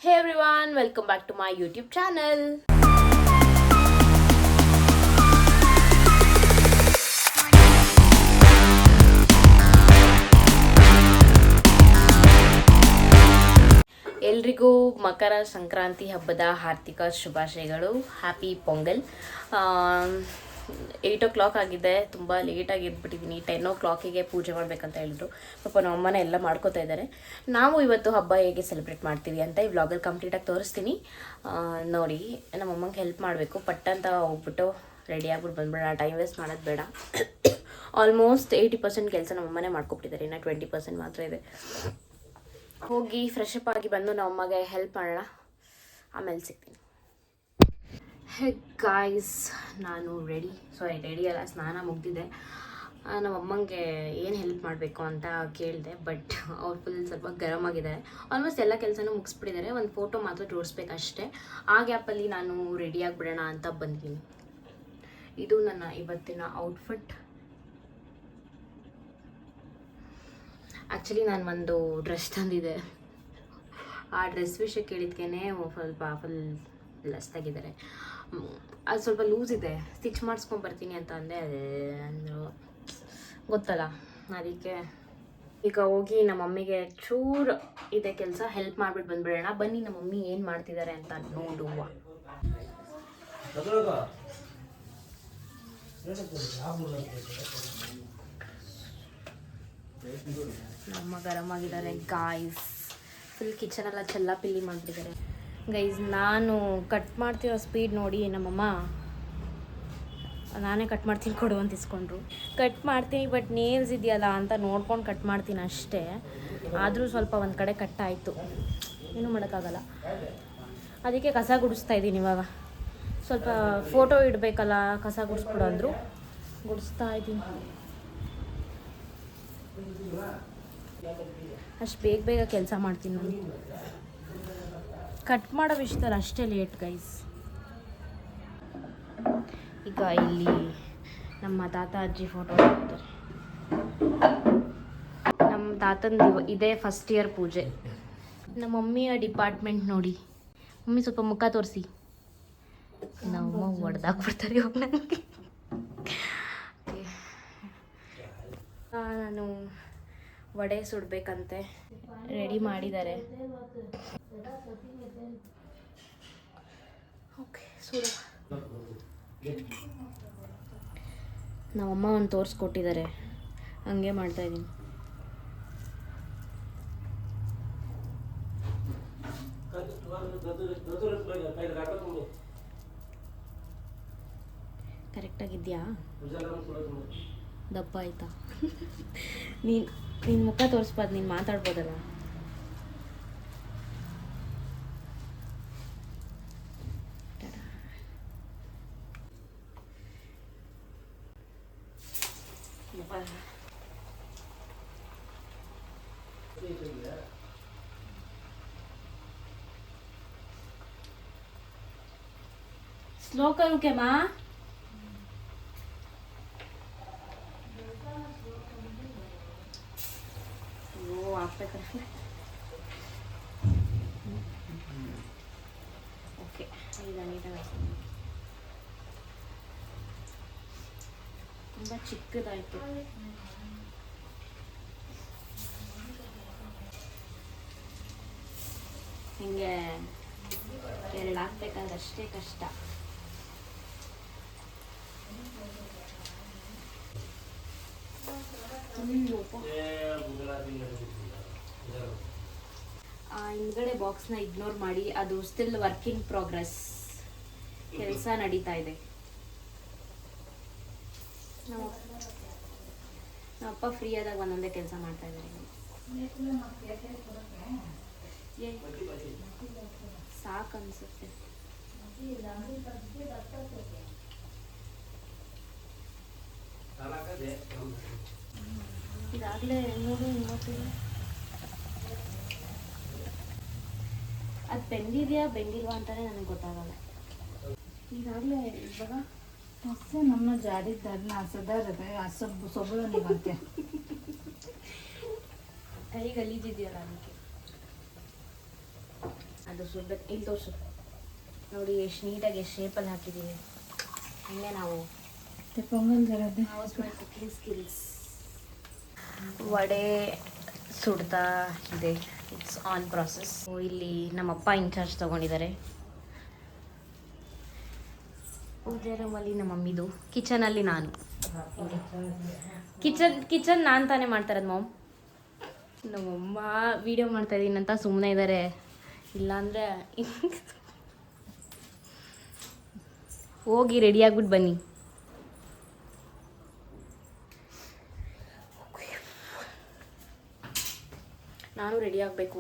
Hey everyone, welcome back to my YouTube channel. ಎಲ್ರಿಗೂ ಮಕರ ಸಂಕ್ರಾಂತಿ ಹಬ್ಬದ ಹಾರ್ದಿಕ ಶುಭಾಶಯಗಳು. ಹ್ಯಾಪಿ ಪೊಂಗಲ್. 8 o'clock ಆಗಿದೆ, ತುಂಬ ಲೇಟಾಗಿ ಎದ್ಬಿಟ್ಟಿದ್ದೀನಿ. 10 o'clock ಪೂಜೆ ಮಾಡಬೇಕಂತ ಹೇಳಿದ್ರು. ಪಾಪ ನಮ್ಮ ಅಮ್ಮನೇ ಎಲ್ಲ ಮಾಡ್ಕೋತಾ ಇದ್ದಾರೆ. ನಾವು ಇವತ್ತು ಹಬ್ಬ ಹೇಗೆ ಸೆಲೆಬ್ರೇಟ್ ಮಾಡ್ತೀವಿ ಅಂತ ಈ ವ್ಲಾಗಲ್ಲಿ ಕಂಪ್ಲೀಟಾಗಿ ತೋರಿಸ್ತೀನಿ. ನೋಡಿ, ನಮ್ಮ ಅಮ್ಮಂಗೆ ಹೆಲ್ಪ್ ಮಾಡಬೇಕು. ಪಟ್ಟಂತ ಹೋಗ್ಬಿಟ್ಟು ರೆಡಿ ಆಗ್ಬಿಟ್ಟು ಬಂದ್ಬಿಡೋಣ, ಟೈಮ್ ವೇಸ್ಟ್ ಮಾಡೋದು ಬೇಡ. ಆಲ್ಮೋಸ್ಟ್ 80% ಕೆಲಸ ನಮ್ಮ ಅಮ್ಮನೇ ಮಾಡ್ಕೊಬಿಟ್ಟಿದ್ದಾರೆ, ಇನ್ನು 20% ಮಾತ್ರ ಇದೆ. ಹೋಗಿ ಫ್ರೆಶ್ ಅಪ್ ಆಗಿ ಬಂದು ನಮ್ಮ ಅಮ್ಮಗೆ ಹೆಲ್ಪ್ ಮಾಡೋಣ, ಆಮೇಲೆ ಸಿಗ್ತೀನಿ. ಹೇ ಗಾಯ್ಸ್, ನಾನು ರೆಡಿ ಅಲ್ಲ, ಸ್ನಾನ ಮುಗ್ದಿದೆ. ನಮ್ಮ ಅಮ್ಮಂಗೆ ಏನು ಹೆಲ್ಪ್ ಮಾಡಬೇಕು ಅಂತ ಕೇಳಿದೆ, ಬಟ್ ಅವ್ರು ಸ್ವಲ್ಪ ಗರಮ್ ಆಗಿದ್ದಾರೆ. ಆಲ್ಮೋಸ್ಟ್ ಎಲ್ಲ ಕೆಲಸನೂ ಮುಗಿಸ್ಬಿಟ್ಟಿದ್ದಾರೆ, ಒಂದು ಫೋಟೋ ಮಾತ್ರ ಜೋಡಿಸ್ಬೇಕಷ್ಟೇ. ಆ ಗ್ಯಾಪಲ್ಲಿ ನಾನು ರೆಡಿ ಆಗಿಬಿಡೋಣ ಅಂತ ಬಂದಿದ್ದೀನಿ. ಇದು ನನ್ನ ಇವತ್ತಿನ ಔಟ್ಫಿಟ್. ಆ್ಯಕ್ಚುಲಿ ನಾನು ಒಂದು ಡ್ರೆಸ್ ತಂದಿದ್ದೆ, ಆ ಡ್ರೆಸ್ ವಿಷಯ ಕೇಳಿದ್ಕೇ ಸ್ವಲ್ಪ ಫುಲ್ ಲಸ್ತಾಗಿದ್ದಾರೆ. ಅದು ಸ್ವಲ್ಪ ಲೂಸ್ ಇದೆ, ಸ್ಟಿಚ್ ಮಾಡಿಸ್ಕೊಂಬರ್ತೀನಿ ಅಂತ ಅಂದೆ. ಅಂದರು ಗೊತ್ತಲ್ಲ, ಅದಕ್ಕೆ ಈಗ ಹೋಗಿ ನಮ್ಮ ಮಮ್ಮಿಗೆ ಚೂರು ಇದೆ ಕೆಲಸ, ಹೆಲ್ಪ್ ಮಾಡಿಬಿಟ್ಟು ಬಂದುಬಿಡೋಣ. ಬನ್ನಿ ನಮ್ಮ ಮಮ್ಮಿ ಏನು ಮಾಡ್ತಿದ್ದಾರೆ ಅಂತ ನೋಡುವ. ನಮ್ಮ ಗರಮ್ ಆಗಿದ್ದಾರೆ ಗಾಯ್ಸ್. ಫುಲ್ ಕಿಚನೆಲ್ಲ ಚೆಲ್ಲಾಪಿಲ್ಲಿ ಮಾಡಿಬಿಟ್ಟಿದ್ದಾರೆ ಗೈಸ್. ನಾನು ಕಟ್ ಮಾಡ್ತಿರೋ ಸ್ಪೀಡ್ ನೋಡಿ ನಮ್ಮಮ್ಮ ನಾನೇ ಕಟ್ ಮಾಡ್ತೀನಿ ಕೊಡು ಅಂತ ಇಸ್ಕೊಂಡ್ರು. ಕಟ್ ಮಾಡ್ತೀನಿ, ಬಟ್ ನೇಲ್ಸ್ ಇದೆಯಲ್ಲ ಅಂತ ನೋಡ್ಕೊಂಡು ಕಟ್ ಮಾಡ್ತೀನಿ ಅಷ್ಟೇ. ಆದರೂ ಸ್ವಲ್ಪ ಒಂದು ಕಡೆ ಕಟ್ ಆಯಿತು, ಏನೂ ಮಾಡೋಕ್ಕಾಗಲ್ಲ. ಅದಕ್ಕೆ ಕಸ ಗುಡಿಸ್ತಾ ಇದ್ದೀನಿ ಇವಾಗ. ಸ್ವಲ್ಪ ಫೋಟೋ ಇಡಬೇಕಲ್ಲ, ಕಸ ಗುಡಿಸ್ಬಿಡು ಅಂದರು, ಗುಡಿಸ್ತಾ ಇದ್ದೀನಿ. ಅಷ್ಟು ಬೇಗ ಕೆಲಸ ಮಾಡ್ತೀನಿ ನಾನು. ಕಟ್ ಮಾಡೋ ವಿಷಯದಲ್ಲಿ ಅಷ್ಟೇ ಲೇಟ್ ಗೈಸ್. ಈಗ ಇಲ್ಲಿ ನಮ್ಮ ತಾತ ಅಜ್ಜಿ ಫೋಟೋ ಹಾಕ್ತಾರೆ. ನಮ್ಮ ತಾತಂದು ಇದೇ ಫಸ್ಟ್ ಇಯರ್ ಪೂಜೆ. ನಮ್ಮ ಮಮ್ಮಿಯ ಡಿಪಾರ್ಟ್ಮೆಂಟ್ ನೋಡಿ. ಮಮ್ಮಿ ಸ್ವಲ್ಪ ಮುಖ ತೋರಿಸಿ. ನಮ್ಮ ಹೊಡೆದಾಕ್ಬಿಡ್ತಾರೆ ಇವಾಗ ನನಗೆ. ನಾನು ವಡೆ ಸುಡಬೇಕಂತೆ, ರೆಡಿ ಮಾಡಿದ್ದಾರೆ. ಓಕೆ, ಸುಡ. ನಮ್ಮಮ್ಮ ಒಂದು ತೋರಿಸ್ಕೊಟ್ಟಿದ್ದಾರೆ, ಹಂಗೆ ಮಾಡ್ತಾಯಿದ್ದೀನಿ. ಕರೆಕ್ಟಾಗಿದೆಯಾ? ದಪ್ಪ ಆಯ್ತಾ? ನಿನ್ನ ಮುಖ ತೋರಿಸ್ಬಾರ್ದು, ನೀನು ಮಾತಾಡ್ಬೋದಲ್ಲ. स्लो करूँ क्या माँ? वो आप पे कर ओके. ತುಂಬ ಚಿಕ್ಕದಾಯಿತು. ಹಿಂಗೆ 2 ಹಾಕ್ಬೇಕಾದ್ರೆ ಅಷ್ಟೇ ಕಷ್ಟ. ಹಿಂದ್ಗಡೆ ಬಾಕ್ಸ್ನ ಇಗ್ನೋರ್ ಮಾಡಿ, ಅದು ಸ್ಟಿಲ್ ವರ್ಕ್ ಇನ್ ಪ್ರೋಗ್ರೆಸ್, ಕೆಲಸ ನಡೀತಾ ಇದೆ. ನಮ್ಮಪ್ಪ ಫ್ರೀ ಆದಾಗ ಒಂದೊಂದೇ ಕೆಲಸ ಮಾಡ್ತಾ ಇದ್ದಾರೆ. ಸಾಕು ಅನ್ಸುತ್ತೆ. ಇದಾಗಲೇ ನೋಡಿ ನೋಡ್ತೀನಿ. ಅದು ಬೆಂದಿದೆಯಾ ಬೆಂದಿಲ್ವಾ ಅಂತಾನೆ ನನಗೆ ಗೊತ್ತಾಗಲ್ಲ. ಈಗಾಗಲೇ ಇವಾಗ असं नम्न जारी धरणं असं धरत आहे, असं सगळं निघते. ಕೈ ಗಲೀಜಿದೆಯಲ್ಲ ಅದಕ್ಕೆ. ಅದು ಸುಡ್ಬೇಕು. ಇಲ್ಲಿ ತೋರಿಸು ನೋಡಿ ಎಷ್ಟು ನೀಟಾಗಿ ಎಷ್ಟು ಶೇಪಲ್ಲಿ ಹಾಕಿದ್ದೀವಿ. ಹಂಗೆ ನಾವು ಪೊಂಗಲ್ ಜರದೆ ಕುಕಿಂಗ್ ಸ್ಕಿಲ್ಸ್. ವಡೆ ಸುಡ್ತಾ ಇದೆ, ಇಟ್ಸ್ ಆನ್ ಪ್ರಾಸೆಸ್. ಇಲ್ಲಿ ನಮ್ಮಪ್ಪ ಇನ್ಚಾರ್ಜ್ ತೊಗೊಂಡಿದ್ದಾರೆ. ಪೂಜೆ ರೂಮಲ್ಲಿ ನಮ್ಮ ಮಮ್ಮಿದು, ಕಿಚನಲ್ಲಿ ನಾನು. ಕಿಚನ್ ನಾನು ತಾನೇ ಮಾಡ್ತಾರದು ಮಾಮ್. ನಮ್ಮಮ್ಮ ವಿಡಿಯೋ ಮಾಡ್ತಾ ಇದ್ದೀನಿ ಅಂತ ಸುಮ್ಮನೆ ಇದ್ದಾರೆ, ಇಲ್ಲಾಂದರೆ ಹೋಗಿ ರೆಡಿ ಆಗ್ಬಿಟ್ಟು ಬನ್ನಿ. ನಾನು ರೆಡಿ ಆಗಬೇಕು.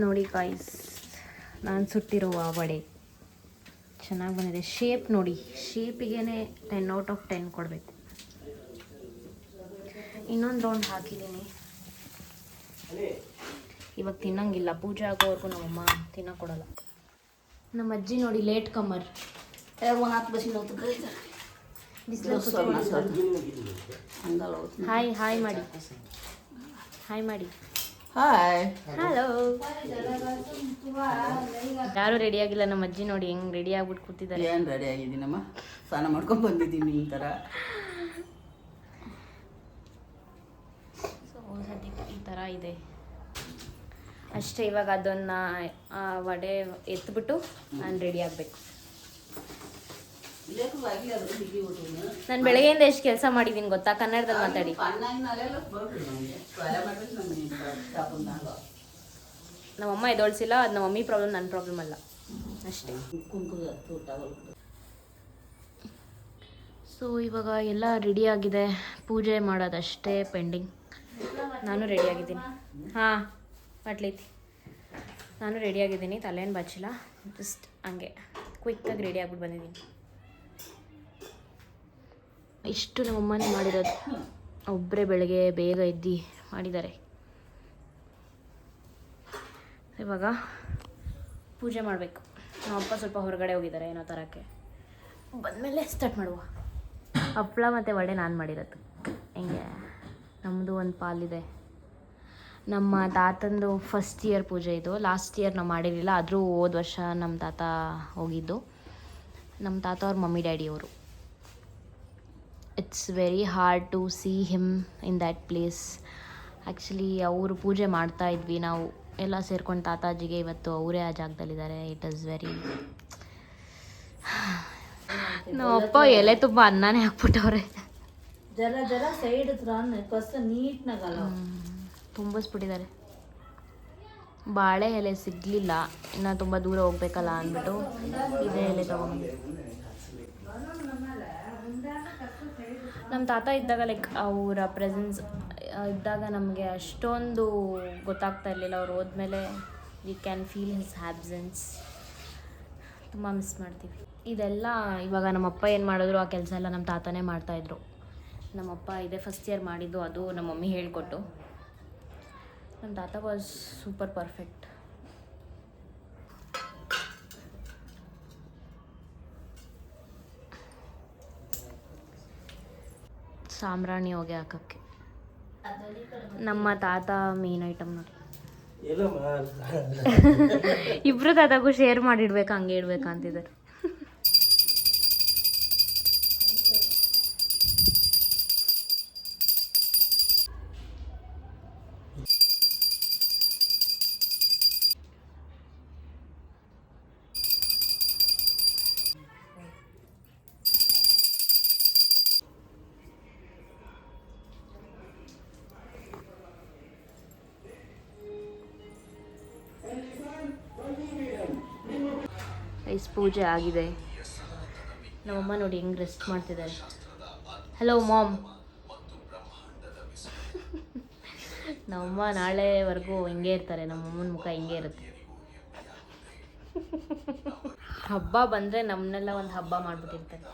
ನೋಡಿ ಗಾಯ್ಸ್, ನಾನು ಸುಟ್ಟಿರುವ ವಡೆ ಚೆನ್ನಾಗಿ ಬಂದಿದೆ. ಶೇಪ್ ನೋಡಿ, ಶೇಪಿಗೆ 10/10 ಕೊಡಬೇಕು. ಇನ್ನೊಂದು ರೌಂಡ್ ಹಾಕಿದ್ದೀನಿ. ಇವಾಗ ತಿನ್ನಂಗಿಲ್ಲ, ಪೂಜೆ ಆಗೋವರೆಗೂ ನಮ್ಮಮ್ಮ ತಿನ್ನೋಕೆ ಕೊಡಲ್ಲ. ನಮ್ಮ ಅಜ್ಜಿ ನೋಡಿ ಲೇಟ್ ಕಮ್ಮರ್. ಹಾಯ್ ಹಾಯ್ ಮಾಡಿ, ಹಾಯ್ ಮಾಡಿ. ಹಾಯ್. ಹಲೋ. ಯಾರು ರೆಡಿ ಆಗಿಲ್ಲ. ನಮ್ಮ ಅಜ್ಜಿ ನೋಡಿ ಹೆಂಗ್ ರೆಡಿ ಆಗ್ಬಿಟ್ಟು ಕೂತಿದ್ದಾರೆ. ಏನು ರೆಡಿ ಆಗಿದ್ದೀನಮ್ಮ, ಸ್ನಾನ ಮಾಡ್ಕೊಂಡು ಬಂದಿದ್ದೀನಿ ನಿಮ್ಮ ಥರ. ಸೊ ಸದ್ಯಕ್ಕೆ ಈ ಥರ ಇದೆ ಅಷ್ಟೇ. ಇವಾಗ ಅದನ್ನು ವಡೆ ಎತ್ಬಿಟ್ಟು ನಾನು ರೆಡಿ ಆಗಬೇಕು. ನಾನು ಬೆಳಗ್ಗೆಯಿಂದ ಎಷ್ಟು ಕೆಲಸ ಮಾಡಿದ್ದೀನಿ ಗೊತ್ತಾ, ಕನ್ನಡದಲ್ಲಿ ಮಾತಾಡಿ. ನಮ್ಮಮ್ಮ ಎದೊಳಿಸಿಲ್ಲ, ಅದು ನಮ್ಮ ಮಮ್ಮಿ ಪ್ರಾಬ್ಲಮ್, ನನ್ನ ಪ್ರಾಬ್ಲಮ್ ಅಲ್ಲ ಅಷ್ಟೇ. ಸೊ ಇವಾಗ ಎಲ್ಲ ರೆಡಿ ಆಗಿದೆ, ಪೂಜೆ ಮಾಡೋದಷ್ಟೇ ಪೆಂಡಿಂಗ್. ನಾನು ರೆಡಿ ಆಗಿದ್ದೀನಿ. ಹಾಂ ಬಟ್ಲೈತಿ. ನಾನು ರೆಡಿ ಆಗಿದ್ದೀನಿ, ತಲೆಯನ್ನು ಬಚ್ಚಿಲ್ಲ, ಜಸ್ಟ್ ಹಂಗೆ ಕ್ವಿಕ್ಕಾಗಿ ರೆಡಿ ಆಗ್ಬಿಟ್ಟು ಬಂದಿದ್ದೀನಿ. ಇಷ್ಟು ನಮ್ಮಮ್ಮನೇ ಮಾಡಿರೋದು, ಒಬ್ಬರೇ ಬೆಳಗ್ಗೆ ಬೇಗ ಎದ್ದು ಮಾಡಿದ್ದಾರೆ. ಇವಾಗ ಪೂಜೆ ಮಾಡಬೇಕು. ನಮ್ಮಪ್ಪ ಸ್ವಲ್ಪ ಹೊರಗಡೆ ಹೋಗಿದ್ದಾರೆ ಏನೋ ತರಕ್ಕೆ, ಬಂದಮೇಲೆ ಸ್ಟಾರ್ಟ್ ಮಾಡುವ. ಹಪ್ಪಳ ಮತ್ತು ವಡೆ ನಾನು ಮಾಡಿರೋದು. ಹಿಂಗೆ ನಮ್ಮದು ಒಂದು ಪಾಲಿದೆ. ನಮ್ಮ ತಾತಂದು ಫಸ್ಟ್ ಇಯರ್ ಪೂಜೆ ಇದು. ಲಾಸ್ಟ್ ಇಯರ್ ನಾವು ಮಾಡಿರಲಿಲ್ಲ, ಆದರೂ ಹೋದ ವರ್ಷ ನಮ್ಮ ತಾತ ಹೋಗಿದ್ದು. ನಮ್ಮ ತಾತ ಅವ್ರ ಮಮ್ಮಿ ಡ್ಯಾಡಿ ಅವರು. It's very hard to see him in that place. Actually ಅವರು ಪೂಜೆ ಮಾಡ್ತಾ ಇದ್ವಿ ನಾವು ಎಲ್ಲ ಸೇರ್ಕೊಂಡು ತಾತಾಜಿಗೆ. ಇವತ್ತು ಅವರೇ ಆ ಜಾಗದಲ್ಲಿದ್ದಾರೆ. ಇಟ್ ಈಸ್ ವೆರಿ, ನಮ್ಮಪ್ಪ ಎಲೆ ತುಂಬ ಅನ್ನನೇ ಹಾಕ್ಬಿಟ್ಟವ್ರೆ. ಜರ ಜರ ಸೈಡ್ ಫಸ್ಟ್ ನೀಟ್ನಾಗಲ್ಲ ತುಂಬಿಸ್ಬಿಟ್ಟಿದ್ದಾರೆ. ಬಾಳೆ ಎಲೆ ಸಿಗಲಿಲ್ಲ, ಇನ್ನು ತುಂಬ ದೂರ ಹೋಗ್ಬೇಕಲ್ಲ ಅಂದ್ಬಿಟ್ಟು ಇದೇ ಎಲೆ ತಗೊಂಡು. ನಮ್ಮ ತಾತ ಇದ್ದಾಗ ಲೈಕ್ ಅವರ ಪ್ರೆಸೆನ್ಸ್ ಇದ್ದಾಗ ನಮಗೆ ಅಷ್ಟೊಂದು ಗೊತ್ತಾಗ್ತಾ ಇರಲಿಲ್ಲ. ಅವ್ರು ಹೋದ್ಮೇಲೆ we can feel his absence. ತುಂಬ ಮಿಸ್ ಮಾಡ್ತೀವಿ. ಇದೆಲ್ಲ ಇವಾಗ ನಮ್ಮಪ್ಪ ಏನು ಮಾಡಿದ್ರು ಆ ಕೆಲಸ ಎಲ್ಲ ನಮ್ಮ ತಾತನೇ ಮಾಡ್ತಾಯಿದ್ರು. ನಮ್ಮಪ್ಪ ಇದೇ ಫಸ್ಟ್ ಇಯರ್ ಮಾಡಿದ್ದು, ಅದು ನಮ್ಮ ಮಮ್ಮಿ ಹೇಳಿಕೊಟ್ಟು. ನಮ್ಮ ತಾತ ವಾಸ್ ಸೂಪರ್ ಪರ್ಫೆಕ್ಟ್. ಸಾಂಬ್ರಾಣಿ ಹೊಗೆ ಹಾಕೋಕ್ಕೆ ನಮ್ಮ ತಾತ ಮೇನ್ ಐಟಮ್ ನೋಡಿ. ಇಬ್ರು ತಾತಗೂ ಶೇರ್ ಮಾಡಿಡ್ಬೇಕು, ಹಂಗೆ ಇಡ್ಬೇಕು ಅಂತಿದ್ದಾರೆ. ಐಸ್ ಪೂಜೆ ಆಗಿದೆ. ನಮ್ಮಮ್ಮ ನೋಡಿ ಹೆಂಗೆ ರೆಸ್ಟ್ ಮಾಡ್ತಿದ್ದಾರೆ. Hello mom. ನಮ್ಮಮ್ಮ ನಾಳೆವರೆಗೂ ಹಿಂಗೆ ಇರ್ತಾರೆ. ನಮ್ಮಮ್ಮನ ಮುಖ ಹಿಂಗೆ ಇರುತ್ತೆ. ಹಬ್ಬ ಬಂದರೆ ನಮ್ಮನ್ನೆಲ್ಲ ಒಂದು ಹಬ್ಬ ಮಾಡಿಬಿಟ್ಟಿರ್ತಾರೆ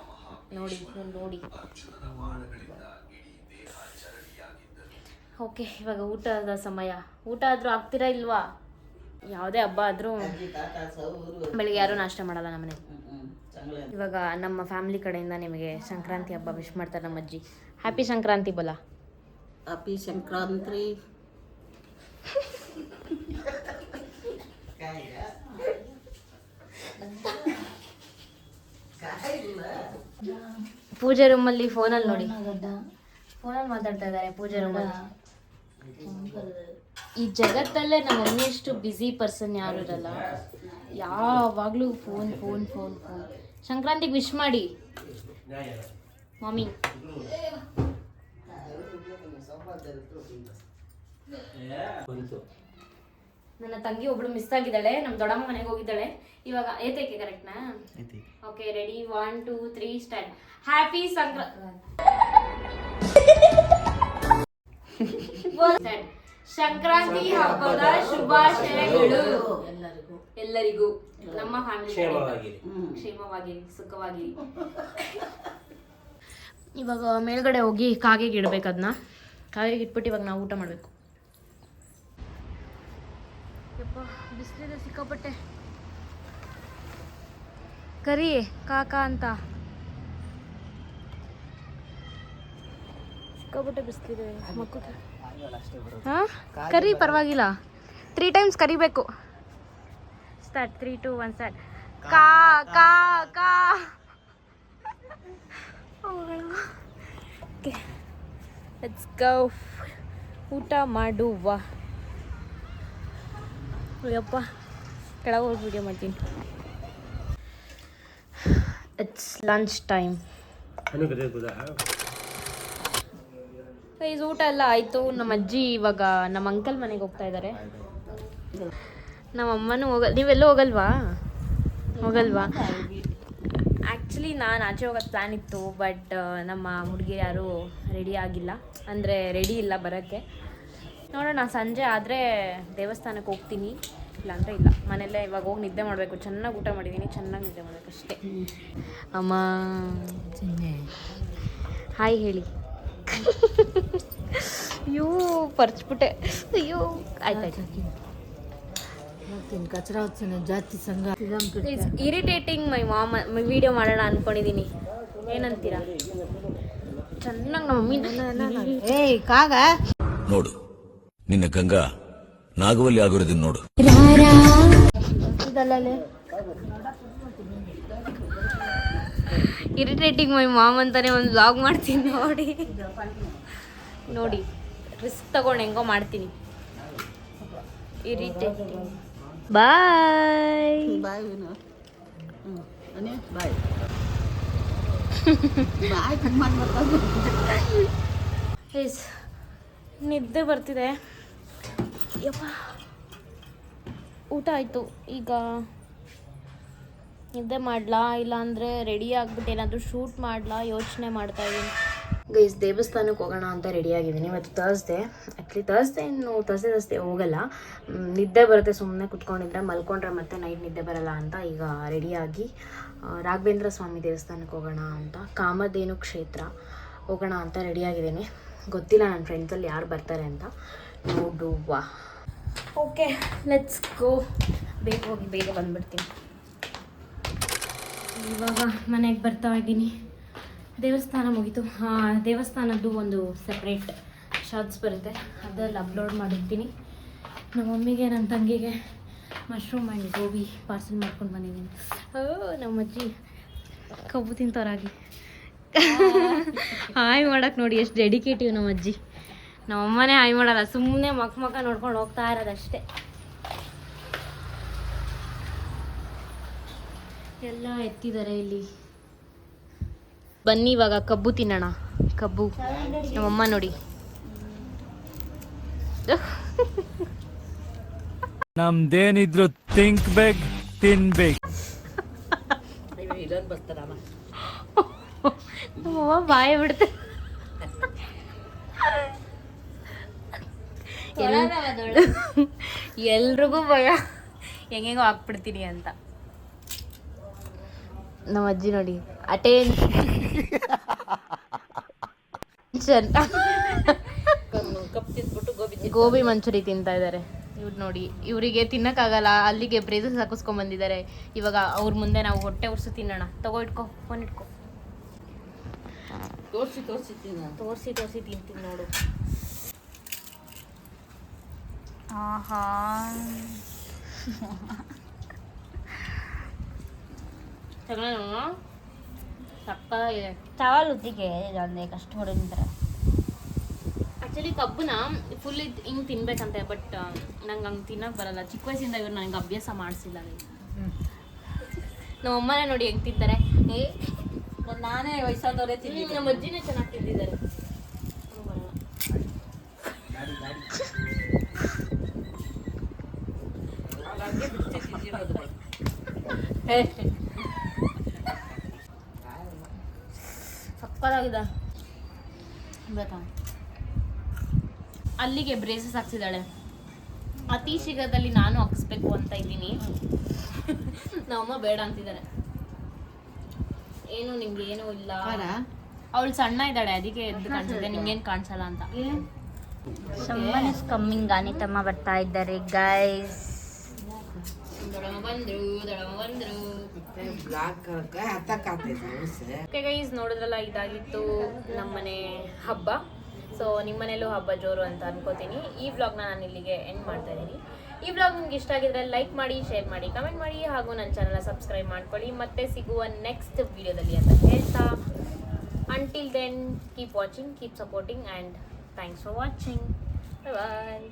ನೋಡಿ ನೋಡಿ. ಓಕೆ, ಇವಾಗ ಊಟದ ಸಮಯ. ಊಟ ಆದರೂ ಆಗ್ತೀರಾ ಇಲ್ವಾ? ಯಾವುದೇ ಹಬ್ಬ ಆದರೂ ಬೆಳಿಗ್ಗೆ ಯಾರೂ ನಾಷ್ಟ ಮಾಡಲ್ಲ ನಮ್ಮನೆ. ಇವಾಗ ನಮ್ಮ ಫ್ಯಾಮಿಲಿ ಕಡೆಯಿಂದ ನಿಮಗೆ ಸಂಕ್ರಾಂತಿ ಹಬ್ಬ ವಿಶ್ ಮಾಡ್ತಾರೆ ನಮ್ಮ ಅಜ್ಜಿ. Happy Sankranti Bola. Happy Sankranti. ಪೂಜೆ ರೂಮಲ್ಲಿ ಫೋನಲ್ಲಿ ನೋಡಿ, ಗಡ್ಡ ಫೋನಲ್ಲಿ ಮಾತಾಡ್ತಾ ಇದ್ದಾರೆ ಪೂಜೆ ರೂಮಲ್ಲಿ. ಈ ಜಗತ್ತಲ್ಲೇ ನಮ್ಮ ಮಮ್ಮಿಯಷ್ಟು ಬ್ಯುಸಿ ಪರ್ಸನ್ ಯಾರು ಇರಲ್ಲ, ಯಾವಾಗಲೂ ಫೋನ್ ಫೋನ್ ಫೋನ್ ಫೋನ್. ಸಂಕ್ರಾಂತಿಗೆ ವಿಶ್ ಮಾಡಿ ಮಮ್ಮಿ. ನನ್ನ ತಂಗಿ ಒಬ್ಳು ಮಿಸ್ ಆಗಿದ್ದಾಳೆ, ನಮ್ಮ ದೊಡ್ಡಮ್ಮ ಮನೆಗೆ ಹೋಗಿದ್ದಾಳೆ. ಇವಾಗ ಏತೈಕೆ ಕರೆಕ್ಟ್ನಾ? Okay, ready, 1 2 3 start. Happy Sankranti ಹಬ್ಬದ ಶುಭಾಶಯಗಳು ಎಲ್ಲರಿಗೂ. ನಮ್ಮ ಫ್ಯಾಮಿಲಿ ಕ್ಷೇಮವಾಗಿರಿ, ಸುಖವಾಗಿರಿ. ಇವಾಗ ಮೇಲ್ಗಡೆ ಹೋಗಿ ಕಾಗೆಗೆ ಇಡ್ಬೇಕು. ಅದನ್ನ ಕಾಗೆಗೆ ಇಟ್ಬಿಟ್ಟು ಇವಾಗ ನಾವು ಊಟ ಮಾಡಬೇಕು. ಯಪ್ಪ ಬಿಸಿಲಿದೆ ಸಿಕ್ಕಾಪಟ್ಟೆ. ಕರಿ ಕಾಕ ಅಂತ, ಸಿಕ್ಕಾಪಟ್ಟೆ ಬಿಸಿಲಿದೆ ಮಕ್ಕಳು. ಹಾಂ ಕರಿ, ಪರವಾಗಿಲ್ಲ. 3 ಟೈಮ್ಸ್ ಕರಿಬೇಕು. Start, 3 2 1 start. ಕಾ ಕಾ ಕಾ. ಓಕೆ ಲೆಟ್ಸ್ ಗೋ, ಊಟ ಮಾಡುವ. ಅಯ್ಯಪ್ಪ ಕೆಳಗೆ ಹೋಗಿ ವಿಡಿಯೋ ಮಾಡ್ತೀನಿ. It's lunch time. ಗೈಸ್ ಊಟ ಎಲ್ಲ ಆಯಿತು. ನಮ್ಮ ಅಜ್ಜಿ ಇವಾಗ ನಮ್ಮ ಅಂಕಲ್ ಮನೆಗೆ ಹೋಗ್ತಾ ಇದ್ದಾರೆ. ನಮ್ಮ ಅಮ್ಮನೂ ನೀವೆಲ್ಲೂ ಹೋಗಲ್ವಾ? ಆ್ಯಕ್ಚುಲಿ ನಾನು ಆಚೆ ಹೋಗೋದು ಪ್ಲ್ಯಾನ್ ಇತ್ತು, ಬಟ್ ನಮ್ಮ ಹುಡುಗಿರು ಯಾರೂ ರೆಡಿ ಆಗಿಲ್ಲ, ಅಂದರೆ ರೆಡಿ ಇಲ್ಲ ಬರೋಕ್ಕೆ. ನೋಡೋಣ, ಸಂಜೆ ಆದರೆ ದೇವಸ್ಥಾನಕ್ಕೆ ಹೋಗ್ತೀನಿ, ಇಲ್ಲಾಂದರೆ ಇಲ್ಲ. ಮನೆಯಲ್ಲೇ ಇವಾಗ ಹೋಗಿ ನಿದ್ದೆ ಮಾಡಬೇಕು. ಚೆನ್ನಾಗಿ ಊಟ ಮಾಡಿದ್ದೀನಿ, ಚೆನ್ನಾಗಿ ನಿದ್ದೆ ಮಾಡಬೇಕು ಅಷ್ಟೇ. ಅಮ್ಮ ಹಾಯ್ ಹೇಳಿ. ಅಯ್ಯೋ ಪರ್ಚ್ಬಿಟ್ಟೆ, ಅಯ್ಯೋ. ಆಯ್ತಾಯ್ತು. ಕಚರ ಜಾತಿ ಸಂಘ ಇರಿಟೇಟಿಂಗ್ ಮೈ ಮಾಮ್. ವಿಡಿಯೋ ಮಾಡೋಣ ಅಂದ್ಕೊಂಡಿದ್ದೀನಿ, ಏನಂತೀರಾ? ಚೆನ್ನಾಗಿ ನಮ್ಮ ಮಮ್ಮಿ. ಏಯ್ ಕಾಗ ನೋಡು, ನಿನ್ನ ಗಂಗಾ ನಾಗವಲ್ಲಿ ಆಗಿರೋದನ್ನ ನೋಡು. ಇದಲ್ಲೇ ಇರಿಟೇಟಿಂಗ್ ಮೈ ಮಾಮ್ ಅಂತಾನೆ ಒಂದು ವ್ಲಾಗ್ ಮಾಡ್ತೀನಿ ನೋಡಿ. ರಿಸ್ಕ್ ತಗೊಂಡು ಹೆಂಗೋ ಮಾಡ್ತೀನಿ. ಇರಿಟೇಟಿಂಗ್. ಬಾಯ್ ಬಾಯ್ ಬಾಯ್ ಬಾಯ್. ನಿದ್ದೆ ಬರ್ತಿದೆ. ಯಪ್ಪ ಊಟ ಆಯಿತು, ಈಗ ನಿದ್ದೆ ಮಾಡಲಾ ಇಲ್ಲಾಂದರೆ ರೆಡಿ ಆಗಿಬಿಟ್ಟು ಏನಾದರೂ ಶೂಟ್ ಮಾಡಲಾ ಯೋಚನೆ ಮಾಡ್ತಾಯಿದ್ದೀನಿ. ಗೈಸ್ ದೇವಸ್ಥಾನಕ್ಕೆ ಹೋಗೋಣ ಅಂತ ರೆಡಿಯಾಗಿದ್ದೀನಿ. ಇವತ್ತು ಥರ್ಸ್ಡೇ. ಆ್ಯಕ್ಚುಲಿ ಥರ್ಸ್ಡೇ ಹೋಗಲ್ಲ, ನಿದ್ದೆ ಬರುತ್ತೆ. ಸುಮ್ಮನೆ ಕುತ್ಕೊಂಡಿದ್ರೆ ಮಲ್ಕೊಂಡ್ರೆ ಮತ್ತೆ ನೈಟ್ ನಿದ್ದೆ ಬರಲ್ಲ ಅಂತ ಈಗ ರೆಡಿಯಾಗಿ ರಾಘವೇಂದ್ರ ಸ್ವಾಮಿ ದೇವಸ್ಥಾನಕ್ಕೆ ಹೋಗೋಣ ಅಂತ, ಕಾಮಧೇನು ಕ್ಷೇತ್ರ ಹೋಗೋಣ ಅಂತ ರೆಡಿಯಾಗಿದ್ದೀನಿ. ಗೊತ್ತಿಲ್ಲ ನನ್ನ ಫ್ರೆಂಡ್ಸಲ್ಲಿ ಯಾರು ಬರ್ತಾರೆ ಅಂತ, ನೋಡುವ. Okay let's go. ಬೇಗ ಹೋಗಿ ಬೇಗ ಬಂದುಬಿಡ್ತೀನಿ. ಇವಾಗ ಮನೆಗೆ ಬರ್ತಾ ಇದ್ದೀನಿ. ದೇವಸ್ಥಾನ ಮುಗೀತು. ದೇವಸ್ಥಾನದ್ದು ಒಂದು ಸಪ್ರೇಟ್ ಶಾರ್ಟ್ಸ್ ಬರುತ್ತೆ, ಅದರಲ್ಲಿ ಅಪ್ಲೋಡ್ ಮಾಡಿರ್ತೀನಿ. ನಮ್ಮ ಮಮ್ಮಿಗೆ ನನ್ನ ತಂಗಿಗೆ ಮಶ್ರೂಮ್ ಆ್ಯಂಡ್ ಗೋಬಿ ಪಾರ್ಸಲ್ ಮಾಡ್ಕೊಂಡು ಬಂದಿದ್ದೀನಿ. ನಮ್ಮ ಅಜ್ಜಿ ಕಬ್ಬು ತಿಂತವರಾಗಿ ಹಾಯ್ ಮಾಡೋಕ್ಕೆ ನೋಡಿ ಎಷ್ಟು ಡೆಡಿಕೇಟಿವ್ ನಮ್ಮ ಅಜ್ಜಿ. ನಮ್ಮ ಅಮ್ಮನೇ ಹಾಯ್ ಮಾಡಲ್ಲ, ಸುಮ್ಮನೆ ಮಕ್ಕ ನೋಡ್ಕೊಂಡು ಹೋಗ್ತಾ ಇರೋದಷ್ಟೇ. ಎಲ್ಲ ಎತ್ತಿದ್ದಾರೆ ಇಲ್ಲಿ. ಬನ್ನಿ ಇವಾಗ ಕಬ್ಬು ತಿನ್ನೋಣ. ಕಬ್ಬು ನಮ್ಮಮ್ಮ ನೋಡಿ. ನಮ್ದೇನಿದ್ರು ತಿನ್ಬೇಕು ತಿನ್ಬೇಕು. ನಮ್ಮಮ್ಮ ಬಾಯ ಬಿಡುತ್ತೆ. ಎಲ್ರಿಗೂ ಭಯ, ಹೆಂಗೆಂಗೋ ಹಾಕ್ಬಿಡ್ತೀನಿ ಅಂತ. ನಮ್ಮ ಅಜ್ಜಿ ನೋಡಿ ಗೋಬಿ ಮಂಚೂರಿ ತಿಂತಾ ಇದ್ದಾರೆ. ಇವ್ರು ನೋಡಿ, ಇವರಿಗೆ ತಿನ್ನಕ್ಕಾಗಲ್ಲ, ಅಲ್ಲಿಗೆ ಬ್ರೇಸಸ್ ಹಾಕಿಸ್ಕೊಂಡ್ ಬಂದಿದ್ದಾರೆ. ಇವಾಗ ಅವ್ರ ಮುಂದೆ ನಾವು ಹೊಟ್ಟೆ ಉರ್ಸು ತಿನ್ನೋಣ. ತಗೋ ಇಟ್ಕೋ, ಫೋನ್ ಇಟ್ಕೋ. ತೋರಿಸಿ ತಿಂತೀನಿ ನೋಡು. ಆಹಾ ಸಕ್ಕತ್ತಾಗಿದೆ. चावल उतरी के जाने कष्ट हो रही तरह ಆ್ಯಕ್ಚುಲಿ ಕಬ್ಬನ್ನ ಫುಲ್ ಹಿಂಗೆ ತಿನ್ಬೇಕಂತೆ, ಬಟ್ ನಂಗೆ ಹಂಗೆ ತಿನ್ನಕ್ಕೆ ಬರಲ್ಲ. ಚಿಕ್ಕ ವಯಸ್ಸಿಂದ ಇವ್ರು ನನಗೆ ಅಭ್ಯಾಸ ಮಾಡಿಸಿಲ್ಲ. ನಮ್ಮ ಅಮ್ಮನೇ ನೋಡಿ ಹೆಂಗೆ ತಿಂತಾರೆ. ನಾನೇ ವಯಸ್ಸಾದವರೇ ತಿಂದಿದ್ದೆ. ನಮ್ಮ ಅಜ್ಜಿನೇ ಚೆನ್ನಾಗಿ ತಿಂದಿದ್ದಾರೆ. ಸಕ್ಕತ್ತಾಗಿದೆ. ಬೇಕಾ ಅಲ್ಲಿಗೆ ಬ್ರೇಸಸ್ ಹಾಕ್ಸಿದ್ದಾಳೆ. ಅತಿ ಶೀಘ್ರದಲ್ಲಿ ನಾನು ಹಾಕಿಸ್ಬೇಕು ಅಂತ ಇದ್ದೀನಿ. ನಮ್ಮಮ್ಮ ಬೇಡ ಅಂತಿದ್ದಾರೆ. ಏನು ನಿಮ್ಗೆ ಏನೂ ಇಲ್ಲ, ಅವಳು ಸಣ್ಣ ಇದ್ದಾಳೆ ಅದಕ್ಕೆ ಎದ್ದು ಕಾಣಿಸುತ್ತೆ, ನಿಮ್ಗೇನು ಕಾಣಿಸಲ್ಲ ಅಂತ. someone is coming ಗಾನಿ ತಮ್ಮ ಬರ್ತಾ ಇದ್ದಾರೆ ಗೈಸ್. ದೊಡಮ್ಮ ಬಂದ್ರು. ಓಕೆ ಗೈಸ್, ನೋಡಿದ್ರಲ್ಲ, ಇದಾಗಿತ್ತು ನಮ್ಮನೆ ಹಬ್ಬ. ಸೊ ನಿಮ್ಮನೇಲೂ ಹಬ್ಬ ಜೋರು ಅಂತ ಅನ್ಕೋತೀನಿ. ಈ ವ್ಲಾಗ್ನ ನಾನು ಇಲ್ಲಿಗೆ ಎಂಡ್ ಮಾಡ್ತಾ ಇದ್ದೀನಿ. ಈ ವ್ಲಾಗ್ ನಿಮ್ಗೆ ಇಷ್ಟ ಆಗಿದ್ರೆ ಲೈಕ್ ಮಾಡಿ, ಶೇರ್ ಮಾಡಿ, ಕಮೆಂಟ್ ಮಾಡಿ, ಹಾಗೂ ನನ್ನ ಚಾನಲ್ನ ಸಬ್ಸ್ಕ್ರೈಬ್ ಮಾಡ್ಕೊಳ್ಳಿ. ಮತ್ತೆ ಸಿಗುವ ನೆಕ್ಸ್ಟ್ ವಿಡಿಯೋದಲ್ಲಿ ಅಂತ ಹೇಳ್ತಾ, until then keep watching, keep supporting, and thanks for watching. Bye.